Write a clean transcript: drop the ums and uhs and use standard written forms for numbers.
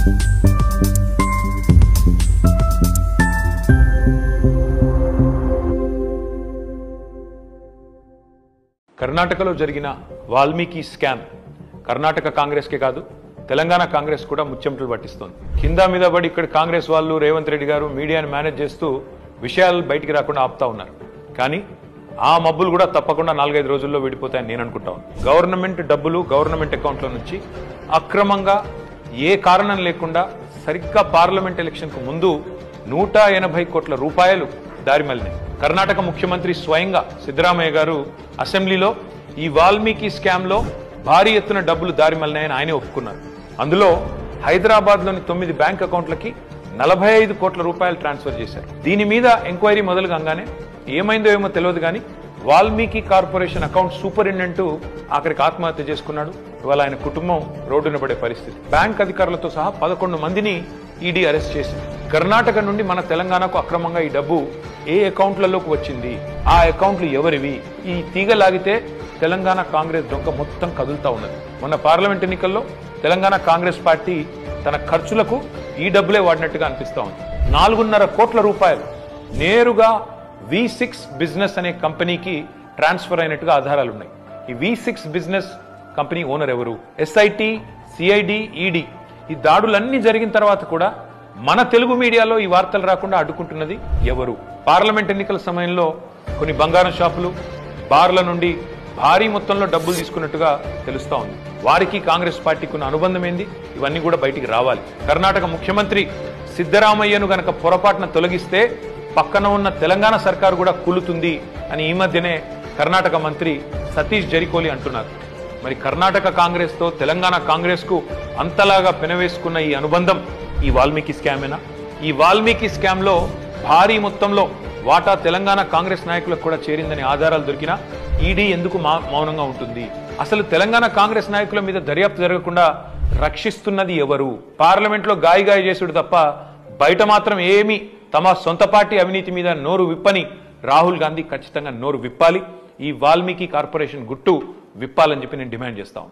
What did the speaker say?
కర్ణాటకలో జరిగిన వాల్మీకి స్కామ్ కర్ణాటక కాంగ్రెస్ కే కాదు తెలంగాణ కాంగ్రెస్ కూడా ముచ్చెమటలు పట్టిస్తోంది. కింద మీద పడి ఇక్కడ కాంగ్రెస్ వాళ్ళు రేవంత్ రెడ్డి గారు మీడియాను మేనేజ్ చేస్తూ విషయాలు బయటికి రాకుండా ఆపుతా ఉన్నారు. కానీ ఆ మబ్బులు కూడా తప్పకుండా 4-5 రోజుల్లో విడిపోతాయని నేను అనుకుంటాను. గవర్నమెంట్ డబ్బులు గవర్నమెంట్ అకౌంట్ల నుంచి అక్రమంగా ఏ కారణం లేకుండా సరిగ్గా పార్లమెంట్ ఎలక్షన్కు ముందు 180 కోట్ల రూపాయలు దారిమల్లినాయి. కర్ణాటక ముఖ్యమంత్రి స్వయంగా సిద్ధరామయ్య గారు అసెంబ్లీలో ఈ వాల్మీకి స్కామ్ లో భారీ ఎత్తున డబ్బులు దారిమల్లినాయని ఆయనే ఒప్పుకున్నారు. అందులో హైదరాబాద్లోని 9 బ్యాంక్ అకౌంట్లకి 45 కోట్ల రూపాయలు ట్రాన్స్ఫర్ చేశారు. దీని మీద ఎంక్వైరీ మొదలు కాగానే ఏమైందో ఏమో తెలియదు కానీ వాల్మీకి కార్పొరేషన్ అకౌంట్ సూపరింటెండెంట్ ఆఖరికి ఆత్మహత్య చేసుకున్నాడు. ఇవాళ ఆయన కుటుంబం రోడ్డున పడే పరిస్థితి. బ్యాంక్ అధికారులతో సహా 11 మందిని ఈడీ అరెస్ట్ చేసింది. కర్ణాటక నుండి మన తెలంగాణకు అక్రమంగా ఈ డబ్బు ఏ అకౌంట్లలోకి వచ్చింది, ఆ అకౌంట్లు ఎవరివి, ఈ తీగ లాగితే తెలంగాణ కాంగ్రెస్ డొంక మొత్తం కదులుతా ఉన్నది. మొన్న పార్లమెంట్ ఎన్నికల్లో తెలంగాణ కాంగ్రెస్ పార్టీ తన ఖర్చులకు ఈ డబ్బులే వాడినట్టుగా అనిపిస్తా ఉంది. 4.5 కోట్ల రూపాయలు నేరుగా V6 బిజినెస్ అనే కంపెనీకి ట్రాన్స్ఫర్ అయినట్టుగా ఆధారాలున్నాయి. ఈ V6 బిజినెస్ కంపెనీ ఓనర్ ఎవరు? SIT, CID, ED ఈ దాడులన్నీ జరిగిన తర్వాత కూడా మన తెలుగు మీడియాలో ఈ వార్తలు రాకుండా అడ్డుకుంటున్నది ఎవరు? పార్లమెంట్ ఎన్నికల సమయంలో కొన్ని బంగారం షాపులు, బార్ల నుండి భారీ మొత్తంలో డబ్బులు తీసుకున్నట్టుగా తెలుస్తా ఉంది. వారికి కాంగ్రెస్ పార్టీకి ఉన్న అనుబంధం ఏంది? ఇవన్నీ కూడా బయటికి రావాలి. కర్ణాటక ముఖ్యమంత్రి సిద్ధరామయ్యను గనక పొరపాటున తొలగిస్తే పక్కన ఉన్న తెలంగాణ సర్కారు కూడా కూలుతుంది అని ఈ మధ్యనే కర్ణాటక మంత్రి సతీష్ జరికోలి అంటున్నారు. మరి కర్ణాటక కాంగ్రెస్ తో తెలంగాణ కాంగ్రెస్ కు అంతలాగా పెనవేసుకున్న ఈ అనుబంధం ఈ వాల్మీకి స్కామేనా? ఈ వాల్మీకి స్కామ్ లో భారీ మొత్తంలో వాటా తెలంగాణ కాంగ్రెస్ నాయకులకు కూడా చేరిందని ఆధారాలు దొరికినా ఈడీ ఎందుకు మౌనంగా ఉంటుంది? అసలు తెలంగాణ కాంగ్రెస్ నాయకుల మీద దర్యాప్తు జరగకుండా రక్షిస్తున్నది ఎవరు? పార్లమెంట్ లో గాయి చేసుడు తప్ప బయట మాత్రం ఏమీ తమ సొంత పార్టీ అవినీతి మీద నోరు విప్పని రాహుల్ గాంధీ ఖచ్చితంగా నోరు విప్పాలి. ఈ వాల్మీకి కార్పొరేషన్ గుట్టు విప్పాలని చెప్పి నేను డిమాండ్ చేస్తాను.